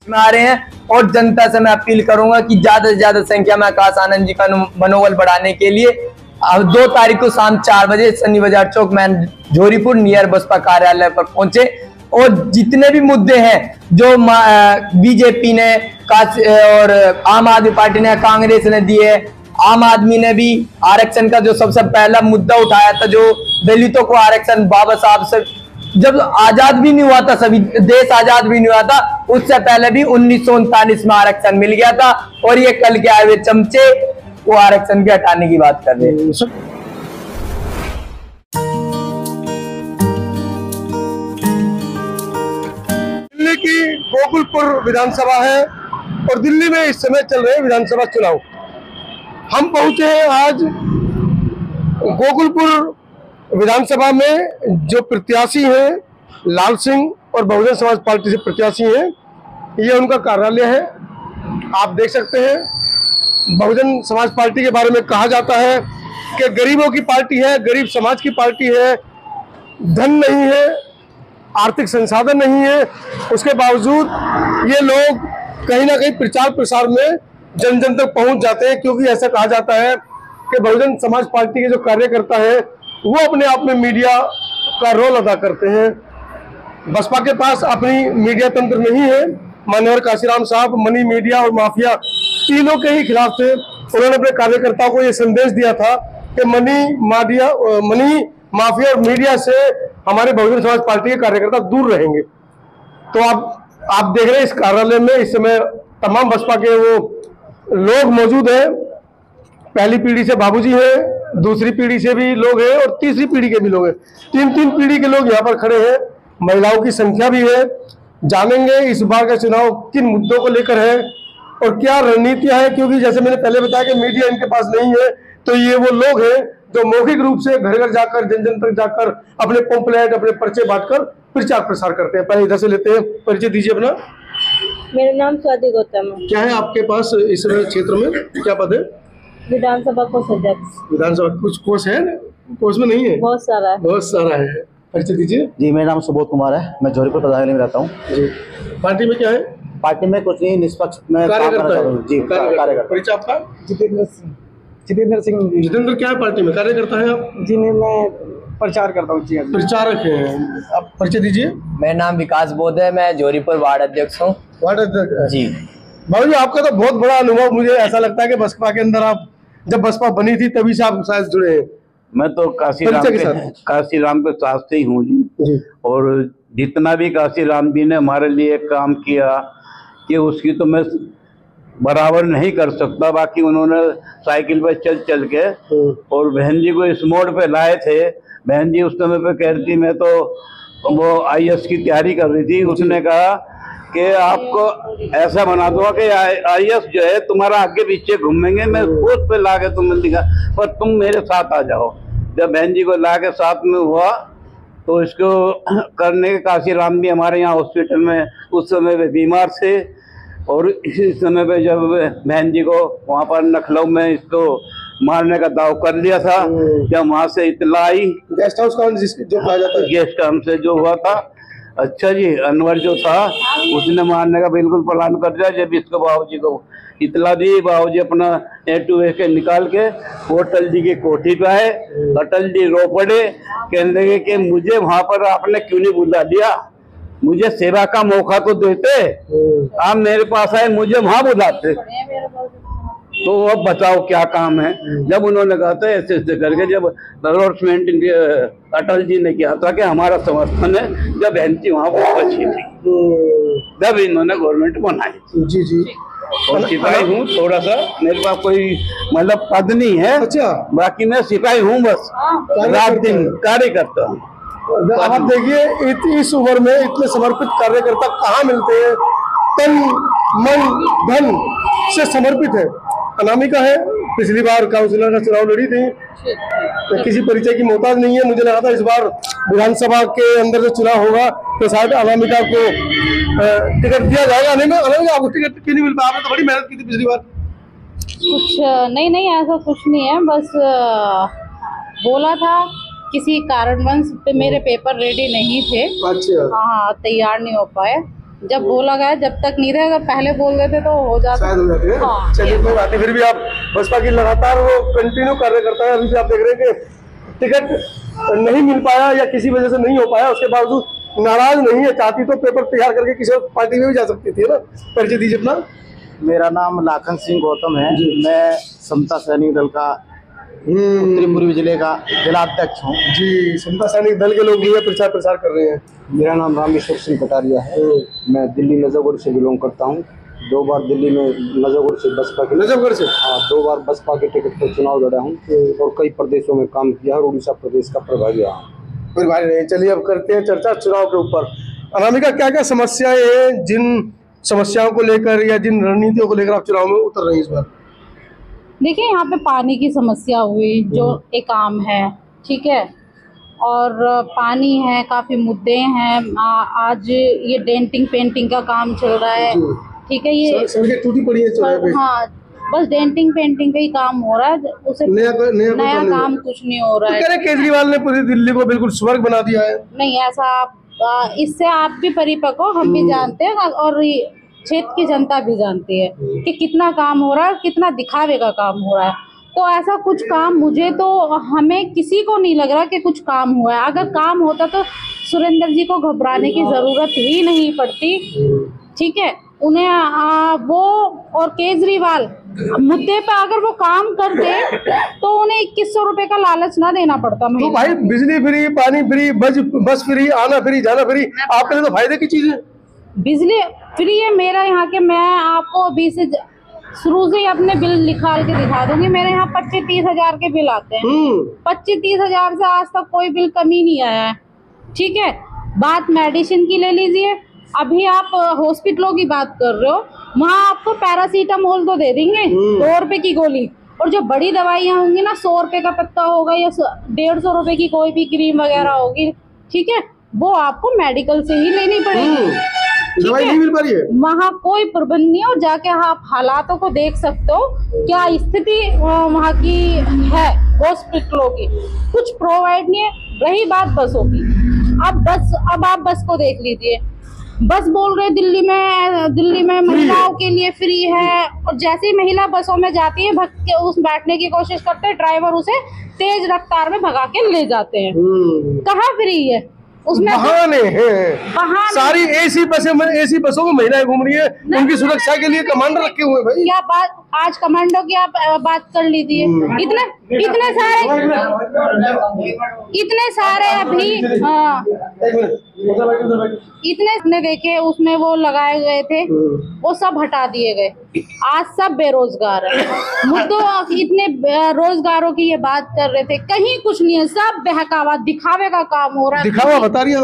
में आ रहे हैं और जनता से मैं अपील करूंगा कि ज्यादा से ज्यादा संख्या में आकाश आनंद जी का मनोबल बढ़ाने के लिए 2 तारीख को शाम 4 बजे सन्नी बाजार चौक में झोरीपुर नियर बसपा कार्यालय पर पहुंचे और जितने भी मुद्दे हैं जो बीजेपी ने और आम आदमी पार्टी ने, कांग्रेस ने दिए, आम आदमी ने भी आरक्षण का जो सबसे पहला मुद्दा उठाया था, जो दलितों को आरक्षण बाबा साहब से जब आजाद भी नहीं हुआ था, सभी देश आजाद भी नहीं हुआ था, उससे पहले भी 1939 में आरक्षण मिल गया था और ये कल के आए हुए चमचे वो आरक्षण के हटाने की बात कर रहे हैं। दिल्ली की गोकुलपुर विधानसभा है और दिल्ली में इस समय चल रहे विधानसभा चुनाव। हम पहुंचे हैं आज गोकुलपुर विधानसभा में। जो प्रत्याशी हैं लाल सिंह और बहुजन समाज पार्टी से प्रत्याशी हैं, ये उनका कार्यालय है। आप देख सकते हैं बहुजन समाज पार्टी के बारे में कहा जाता है कि गरीबों की पार्टी है, गरीब समाज की पार्टी है। धन नहीं है, आर्थिक संसाधन नहीं है, उसके बावजूद ये लोग कहीं ना कहीं प्रचार प्रसार में जन जन तक पहुंच जाते हैं, क्योंकि ऐसा कहा जाता है कि बहुजन समाज पार्टी के जो कार्यकर्ता है वो अपने आप में मीडिया का रोल अदा करते हैं। बसपा के पास अपनी मीडिया तंत्र नहीं है। मान्यवर काशीराम साहब मनी मीडिया और माफिया तीनों के ही खिलाफ थे। उन्होंने अपने कार्यकर्ताओं को ये संदेश दिया था कि मनी माफिया और मीडिया से हमारे बहुजन समाज पार्टी के कार्यकर्ता दूर रहेंगे। तो आप देख रहे हैं इस कार्यालय में इस समय तमाम बसपा के वो लोग मौजूद हैं। पहली पीढ़ी से बाबूजी हैं, दूसरी पीढ़ी से भी लोग हैं और तीसरी पीढ़ी के भी लोग हैं। तीन पीढ़ी के लोग यहाँ पर खड़े हैं। महिलाओं की संख्या भी है। जानेंगे इस बार का चुनाव किन मुद्दों को लेकर है और क्या रणनीतियां हैं, क्योंकि जैसे मैंने पहले बताया कि मीडिया इनके पास नहीं है। तो ये वो लोग हैं जो मौखिक रूप से घर घर जाकर जन जन तक जाकर अपने पंपलेट, अपने पर्चे बांटकर प्रचार प्रसार करते हैं। पहले इधर से लेते हैं, परिचय दीजिए अपना। मेरा नाम स्वाति गौतम है। क्या है आपके पास इस क्षेत्र में, क्या पद है? विधानसभा कोष अध्यक्ष। विधानसभा कुछ कोष है ना? कोष में नहीं है, बहुत सारा है। बहुत सारा है। परिचय दीजिए। जी, मेरा नाम सुबोध कुमार है, मैं झोरीपुर प्रधान में रहता हूँ। जी, पार्टी में क्या है? पार्टी में कुछ नहीं, निष्पक्ष में कार्यकर्ता है। जी, कार्यकर्ता। परिचय आपका? जितेंद्र सिंह। जितेंद्र क्या है पार्टी में, कार्यकर्ता है आप? जी नहीं, मैं प्रचार करता हूँ। प्रचारक है आप। परिचय दीजिए। मेरा नाम विकास बोध है, मैं झोरीपुर वार्ड अध्यक्ष हूँ। वार्ड अध्यक्ष जी। बाबू जी, आपका तो बहुत बड़ा अनुभव, मुझे ऐसा लगता है कि बसपा के अंदर आप जब बसपा बनी थी तभी से आप शायद जुड़े हैं। मैं तो काशीराम के साथ से ही हूँ जी। और जितना भी काशीराम जी ने हमारे लिए काम किया कि उसकी तो मैं बराबर नहीं कर सकता। बाकी उन्होंने साइकिल पे चल चल के और बहन जी को इस मोड़ पे लाए थे। बहन जी उस समय पे कह रही थी, मैं तो वो IAS की तैयारी कर रही थी। उसने कहा कि आपको ऐसा बना दूंगा कि IAS जो है तुम्हारा आगे पीछे घूमेंगे, मैं पोस्ट पे ला के तुम्हें दिखा, पर तुम मेरे साथ आ जाओ। जब बहन जी को ला के साथ में हुआ तो इसको करने के काशीराम भी हमारे यहाँ हॉस्पिटल में उस समय वे बीमार थे और इसी समय पे जब बहन जी को वहाँ पर लखनऊ में इसको मारने का दाव कर लिया था, जब वहाँ से इतला आई गेस्ट हाउस का जो कहा जाता है, गेस्ट हाउस से जो हुआ था। अच्छा जी, अनवर जो था उसने मारने का बिल्कुल प्लान कर दिया। जब इसको बाबूजी को इतला दी, बाबूजी अपना A2A के निकाल के वो अटल जी की कोठी पे आए। अटल जी रो पड़े, कहने लगे कि मुझे वहां पर आपने क्यों नहीं बुला लिया, मुझे सेवा का मौका तो देते, आप मेरे पास आए मुझे वहां बुलाते। तो अब बताओ क्या काम है। जब उन्होंने कहा था ऐसे ऐसे करके, जब अनाउंसमेंट अटल जी ने किया था कि हमारा समर्थन है, जब बहन जी वहाँ पर बची थी जब इन्होंने गवर्नमेंट बनाई। जी जी। और सिपाही हूँ, थोड़ा सा मेरे पास कोई मतलब पद नहीं है। अच्छा, बाकी मैं सिपाही हूँ, बस रात दिन कार्य करता हूँ। आप देखिए इस उम्र में इतने समर्पित कार्यकर्ता कहाँ मिलते हैं। तन मन धन से समर्पित है। अनामिका है, पिछली बार काउंसिलर का चुनाव लड़ी थी, तो किसी परिचय की मोहताज नहीं है। मुझे लगा था इस बार विधानसभा के अंदर जो चुनाव होगा तो शायद अनामिका को टिकट दिया जाएगा। नहीं, आपको टिकट क्यों नहीं मिल पाया? आपने तो बड़ी मेहनत की थी पिछली बार। कुछ नहीं ऐसा कुछ नहीं है, बस बोला था किसी कारणवश पे मेरे पेपर रेडी नहीं थे। अच्छा। हाँ, तैयार नहीं हो पाए जब बोला गया, जब तक नहीं रहे, अगर पहले बोल देते तो हो जाता। शायद हो जाती है। हाँ। चलिए कोई बात नहीं, फिर भी आप बसपा की लगातार वो कंटिन्यू कार्य करता है। अभी भी आप देख रहे हैं कि टिकट नहीं मिल पाया या किसी वजह से नहीं हो पाया, उसके बावजूद नाराज नहीं है। चाहती तो पेपर तैयार करके किसी और पार्टी में भी जा सकती थी ना। परिचय दीजिए अपना। मेरा नाम लाखन सिंह गौतम है। मैं समता सैनिक दल का उत्तरी पूर्वी जिले का जिलाध्यक्ष हूँ। जी, समता सैनिक दल के लोग भी प्रचार प्रसार कर रहे हैं। मेरा नाम रामेश्वर सिंह कटारिया है। मैं दिल्ली नजफगढ़ से बिलोंग करता हूँ। 2 बार दिल्ली में नजफगढ़ से बसपा के नजफगढ़ से 2 बार बसपा के टिकट पर चुनाव लड़ा हूँ और कई प्रदेशों में काम किया और उड़ीसा प्रदेश का प्रभारी रहा हूँ। कोई बात नहीं, चलिए अब करते हैं चर्चा चुनाव के ऊपर। अनामिका, क्या क्या समस्याएं हैं, जिन समस्याओं को लेकर या जिन रणनीतियों को लेकर आप चुनाव में उतर रहे हैं इस बार? देखिए, यहाँ पे पानी की समस्या हुई जो एक आम है, ठीक है, और पानी है, काफ़ी मुद्दे हैं। आज ये डेंटिंग पेंटिंग का काम चल रहा है, ठीक है, ये सड़कें टूटी पड़ी है चौराहे पे। हाँ, बस डेंटिंग पेंटिंग का ही काम हो रहा है, उसे नया काम कुछ नहीं हो रहा है। कह रहे केजरीवाल ने पूरी दिल्ली को बिल्कुल स्वर्ग बना दिया है। नहीं, ऐसा आप इससे आप भी परिपक्व हो, हम भी जानते हैं और क्षेत्र की जनता भी जानती है कि कितना काम हो रहा है, कितना दिखावे का काम हो रहा है। तो ऐसा कुछ काम मुझे तो हमें किसी को नहीं लग रहा कि कुछ काम हुआ है। अगर काम होता तो सुरेंद्र जी को घबराने की जरूरत ही नहीं पड़ती, ठीक है। उन्हें वो और केजरीवाल मुद्दे पे अगर वो काम करते तो उन्हें 2100 रुपए का लालच ना देना पड़ता। तो भाई बिजली फ्री, पानी फ्री, बस फ्री, आना फ्री, जाना फ्री, आपके लिए तो फायदे की चीज है। बिजली फ्री है मेरा यहाँ के, मैं आपको अभी से शुरू से ही अपने बिल निकाल के दिखा दूंगी। मेरे यहाँ 25-30 हजार के बिल आते हैं। 25-30 हजार से आज तक कोई बिल कमी नहीं आया है, ठीक है। बात मेडिसिन की ले लीजिए, अभी आप हॉस्पिटलों की बात कर रहे हो, वहाँ आपको पैरासीटामोल तो दे देंगे 2 रुपए की गोली, और जो बड़ी दवाइयाँ होंगी ना 100 रुपए का पत्ता होगा या 150 रुपए की कोई भी क्रीम वगैरह होगी, ठीक है, वो आपको मेडिकल से ही लेनी पड़ेगी। दवाई नहीं मिल पा रही है, वहाँ कोई प्रबंध नहीं है, और जाके आप हालातों को देख सकते हो क्या स्थिति वहाँ की है। हॉस्पिटलों की कुछ प्रोवाइड नहीं है। रही बात बसों की, अब आप बस को देख लीजिए। बस बोल रहे दिल्ली में महिलाओं के लिए फ्री है, और जैसे ही महिला बसों में जाती है भग के उस बैठने की कोशिश करते हैं, ड्राइवर उसे तेज रफ्तार में भगा के ले जाते हैं। कहाँ फ्री है उसमें? बहाने हैं। सारी एसी बसों में महिलाएं घूम रही है, उनकी सुरक्षा के लिए कमांडर रखे हुए भाई। क्या बात, आज कमांडो की आप बात कर लीजिए। इतने सारे अभी इतने देखे उसमें वो लगाए गए थे, वो सब हटा दिए गए। आज सब बेरोजगार है। मुद्दों इतने रोजगारों की ये बात कर रहे थे, कहीं कुछ नहीं है, सब बहकावा दिखावे का काम हो रहा है। दिखावा बता रही है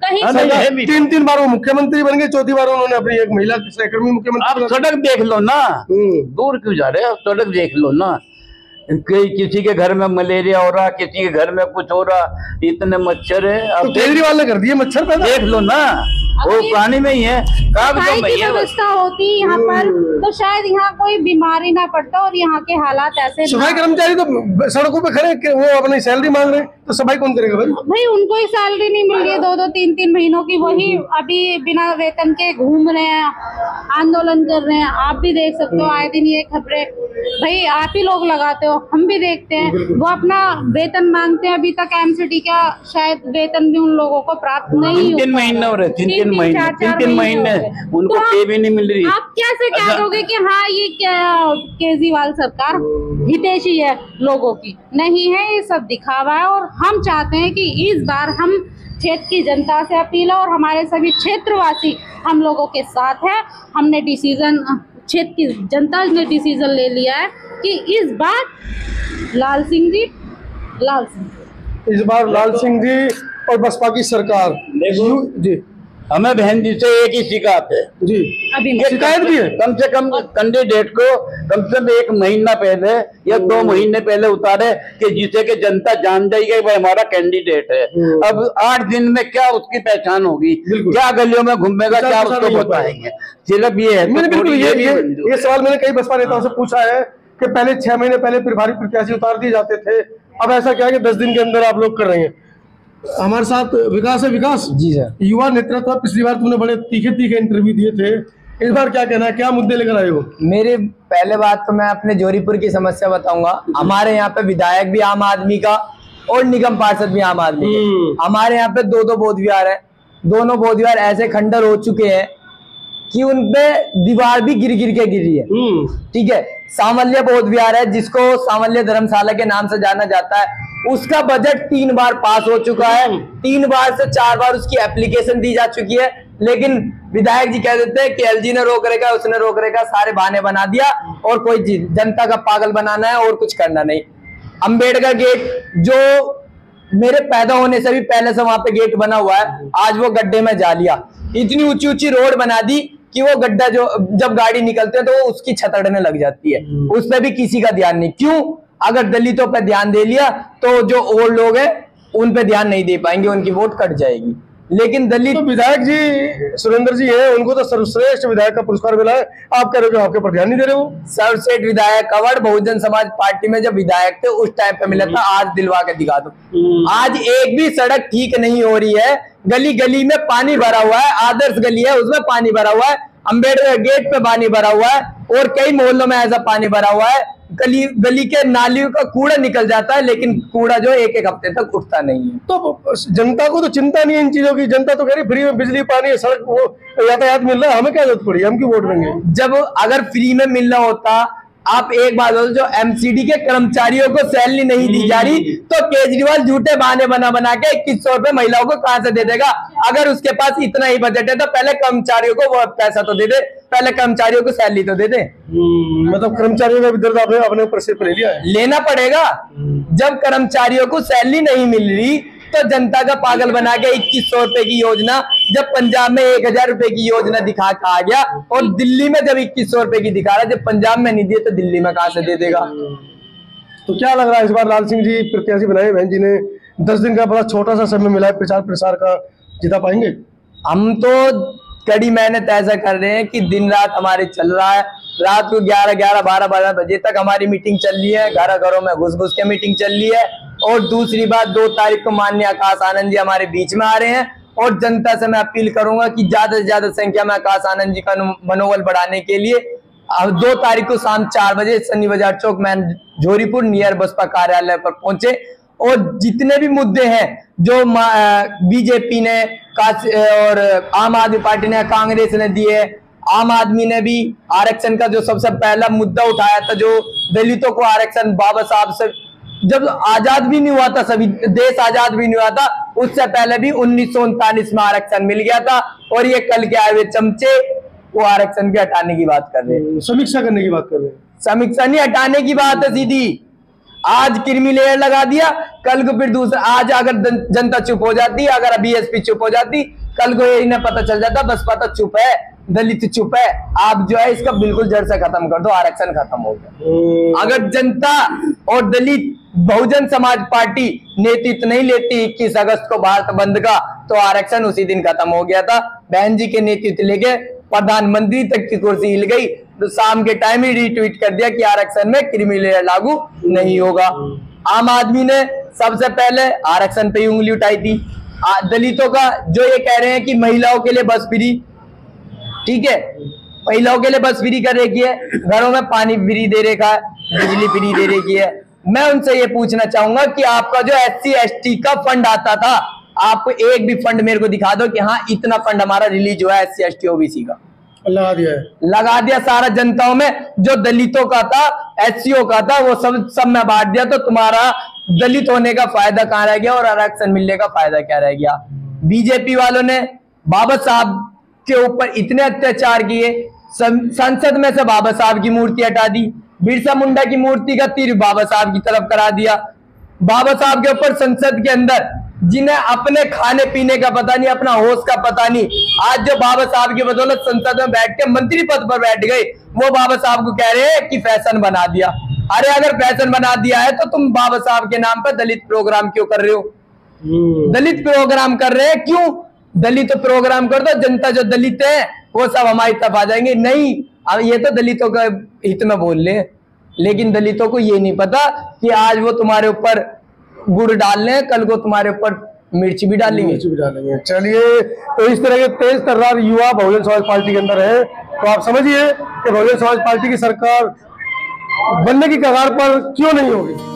कहीं 3 बार वो मुख्यमंत्री बन गए, 4थी बार उन्होंने अपनी एक महिला सहकर्मी मुख्यमंत्री। आप सड़क देख लो ना, दूर क्यों जा रहे हो, सड़क देख लो ना। किसी के घर में मलेरिया हो रहा, किसी के घर में कुछ हो रहा, इतने मच्छर है। अब तो केजरीवाल ने कर दिए मच्छर पैदा। देख लो ना, वो पानी में ही है। सफाई की व्यवस्था होती यहाँ पर तो शायद यहाँ कोई बीमारी ना पड़ता, और यहाँ के हालात ऐसे। सफाई कर्मचारी तो सड़कों पे खड़े, वो अपनी सैलरी मांग रहे हैं, तो सफाई कौन करेगा भाई? उनको ही सैलरी नहीं मिल रही है 2-2, 3-3 महीनों की, वही अभी बिना वेतन के घूम रहे हैं, आंदोलन कर रहे हैं। आप भी देख सकते हो आए दिन ये खबरें, भाई आप ही लोग लगाते हो, हम भी देखते हैं। वो अपना वेतन मांगते हैं, अभी तक एमसीडी का शायद वेतन भी उन लोगों को प्राप्त नहीं। 3 महीने हो रहे, 3 महीने उनको पे भी नहीं मिल रही। आप कैसे कह दोगे कि हाँ ये केजरीवाल सरकार हितैषी है लोगों की? नहीं है, ये सब दिखावा है। और हम चाहते हैं कि इस बार हम क्षेत्र की जनता से अपील है, और हमारे सभी क्षेत्रवासी हम लोगों के साथ है। हमने डिसीजन, क्षेत्र की जनता ने डिसीजन ले लिया है कि इस बार लाल सिंह जी, इस बार लाल सिंह जी और बसपा की सरकार। जी, हमें बहन जी से एक ही शिकायत है जी, अभी शिकायत भी है। कम से कम कैंडिडेट को कम से कम 1 महीना पहले या 2 महीने पहले उतारे, कि जिसे कि जनता जान जाएगी वह हमारा कैंडिडेट है। अब 8 दिन में क्या उसकी पहचान होगी, क्या गलियों में घूमेगा, क्या उसको बताएंगे? सिर्फ ये है। बिल्कुल ये सवाल मैंने कई बसपा नेताओं से पूछा है कि पहले 6 महीने पहले प्रभारी प्रत्याशी उतार दिए जाते थे, अब ऐसा क्या है कि 10 दिन के अंदर आप लोग कर रहे हैं। हमारे साथ विकास है। विकास जी सर। युवा नेतृत्व, पिछली बार तुमने बड़े तीखे तीखे इंटरव्यू दिए थे, इस बार क्या कहना है, क्या मुद्दे लेकर आए हो? मेरे पहले बात तो मैं अपने जोरीपुर की समस्या बताऊंगा। हमारे यहाँ पे विधायक भी आम आदमी का और निगम पार्षद भी आम आदमी का। हमारे यहाँ पे दो बोध विहार है, दोनों बोध विहार ऐसे खंडर हो चुके हैं कि उनपे दीवार भी गिर के गिर रही है। ठीक है, सांवल्य बोध विहार है जिसको सांवल्य धर्मशाला के नाम से जाना जाता है, उसका बजट 3 बार पास हो चुका है, 3 बार से 4 बार उसकी एप्लीकेशन दी जा चुकी है, लेकिन विधायक जी कह देते हैं कि एलजी ने रोक रखा, उसने रोक रखा, सारे बहाने बना दिया और कोई जनता का पागल बनाना है और कुछ करना नहीं। अंबेडकर गेट जो मेरे पैदा होने से भी पहले से वहां पे गेट बना हुआ है, आज वो गड्ढे में जा लिया। इतनी ऊंची ऊंची रोड बना दी कि वो गड्ढा जो जब गाड़ी निकलते है तो वो उसकी छत अड़ने लग जाती है, उस पर भी किसी का ध्यान नहीं। क्यों? अगर दलितों पे ध्यान दे लिया तो जो और लोग हैं उन पे ध्यान नहीं दे पाएंगे, उनकी वोट कट जाएगी। लेकिन दलित तो विधायक जी सुरेंद्र जी हैं, उनको तो सर्वश्रेष्ठ विधायक का पुरस्कार मिला है, आप कह रहे हो आपके पर ध्यान नहीं दे रहे हो? सर्वश्रेष्ठ विधायक अवार्ड बहुजन समाज पार्टी में जब विधायक थे उस टाइम पे मिला था, आज दिलवा के दिखा दो। आज एक भी सड़क ठीक नहीं हो रही है, गली गली में पानी भरा हुआ है, आदर्श गली है उसमें पानी भरा हुआ है, अंबेडकर गेट पे पानी भरा हुआ है और कई मोहल्लों में ऐसा पानी भरा हुआ है, गली के नालियों का कूड़ा निकल जाता है, लेकिन कूड़ा जो एक हफ्ते तक उठता नहीं है। तो जनता को तो चिंता नहीं है इन चीजों की, जनता तो कह रही फ्री में बिजली पानी सड़क वो यातायात मिल रहा है, हमें क्या जरूरत पड़ी, हम क्यों वोट देंगे? जब अगर फ्री में मिल रहा होता, आप एक बात हो, जो एमसीडी के कर्मचारियों को सैलरी नहीं दी जा रही तो केजरीवाल झूठे बहाने बना के 2100 रुपए महिलाओं को कहां से दे देगा? अगर उसके पास इतना ही बजट है तो पहले कर्मचारियों को वो पैसा तो दे दे, पहले कर्मचारियों को सैलरी तो दे दे। मतलब कर्मचारियों का भी दर्द आपने अपने ऊपर सिर पर ले लिया है? लेना पड़ेगा। जब कर्मचारियों को सैलरी नहीं मिल रही तो जनता का पागल बना के 2100 रुपए की योजना, जब पंजाब में 1000 रुपए की योजना दिखा के आ गया और दिल्ली में जब 2100 रुपए की दिखा रहा है, जब पंजाब में नहीं दिए तो दिल्ली में कहां से दे देगा? तो क्या लग रहा है इस बार लाल सिंह जी प्रत्याशी बनाए, बहन जी ने 10 दिन का बड़ा छोटा सा समय मिला है प्रचार प्रसार का, जिता पाएंगे? हम तो कड़ी मेहनत ऐसा कर रहे हैं कि दिन रात हमारे चल रहा है, रात को 11, 12 बजे तक हमारी मीटिंग चल रही है, घरों में घुस के मीटिंग चल रही है। और दूसरी बात, 2 तारीख को माननीय आकाश आनंद जी हमारे बीच में आ रहे हैं और जनता से मैं अपील करूंगा कि ज्यादा से ज्यादा संख्या में आकाश आनंद जी का मनोबल बढ़ाने के लिए 2 तारीख को शाम 4 बजे सन्नी बाजार चौक में जोरीपुर नियर बसपा कार्यालय पर पहुंचे और जितने भी मुद्दे हैं जो बीजेपी ने और आम आदमी पार्टी ने, कांग्रेस ने दिए, आम आदमी ने भी आरक्षण का जो सबसे पहला मुद्दा उठाया था, जो दलितों को आरक्षण बाबा साहब से जब आजाद भी नहीं हुआ था, सभी देश आजाद भी नहीं हुआ था, उससे पहले भी 1939 में आरक्षण मिल गया था और ये कल के आए हुए चमचे वो आरक्षण के हटाने की बात कर रहे हैं, समीक्षा करने की बात कर रहे हैं। समीक्षा नहीं, हटाने की बात है सीधी। आज क्रीमी लेयर लगा दिया, कल को फिर दूसरा, आज अगर जनता चुप हो जाती, अगर बीएसपी चुप हो जाती, कल को इन्हें पता चल जाता बस पता चुप है, दलित चुप है, आप जो है इसका बिल्कुल जड़ से खत्म कर दो, आरक्षण खत्म हो गया। अगर जनता और दलित बहुजन समाज पार्टी नेतृत्व नहीं लेती 21 अगस्त को भारत बंद का, तो आरक्षण उसी दिन खत्म हो गया था। बहन जी के नेतृत्व लेके प्रधानमंत्री तक की कुर्सी हिल गई, तो शाम के टाइम ही रीट्वीट कर दिया कि आरक्षण में क्रीमी लेयर लागू नहीं होगा। आम आदमी ने सबसे पहले आरक्षण पे ही उंगली उठाई थी। दलितों का जो ये कह रहे हैं कि महिलाओं के लिए बस फ्री, ठीक है, महिलाओं के लिए बस फ्री कर रखी है, घरों में पानी फ्री दे रखा है, बिजली फ्री दे रखी है। मैं उनसे ये पूछना चाहूंगा कि आपका जो SC ST का फंड आता था, आप एक भी फंड मेरे को दिखा दो कि हाँ इतना फंड हमारा रिलीज हुआ है SC ST OBC का। लगा दिया है, लगा दिया सारा जनताओं में, जो दलितों का था, SCO का था, वो सब में बांट दिया। तो तुम्हारा दलित होने का फायदा कहाँ रह गया और आरक्षण मिलने का फायदा क्या रह गया? बीजेपी वालों ने बाबा साहब के ऊपर इतने अत्याचार किए, संसद में से बाबा साहब की मूर्ति हटा दी, बिरसा मुंडा की मूर्ति का तीर बाबा साहब की तरफ करा दिया। बाबा साहब के ऊपर संसद के अंदर जिन्हें अपने खाने पीने का पता नहीं, अपना होश का पता नहीं, आज जो बाबा साहब की बदौलत संसद में बैठ के मंत्री पद पर बैठ गए, वो बाबा साहब को कह रहे हैं कि फैशन बना दिया। अरे अगर फैशन बना दिया है तो तुम बाबा साहब के नाम पर दलित प्रोग्राम क्यों कर रहे हो? दलित प्रोग्राम कर रहे हैं क्यों? दलित प्रोग्राम कर दो, जनता जो दलित है वो सब हमारी तरफ आ जाएंगे। नहीं, अब ये तो दलितों का हित में बोल रहे हैं, लेकिन दलितों को ये नहीं पता कि आज वो तुम्हारे ऊपर गुड़ डाल रहे हैं, कल को तुम्हारे ऊपर मिर्ची भी डालेंगे। चलिए, तो इस तरह के तेज तर्रार युवा बहुजन समाज पार्टी के अंदर है, तो आप समझिए कि बहुजन समाज पार्टी की सरकार बनने की कगार पर क्यों नहीं होगी।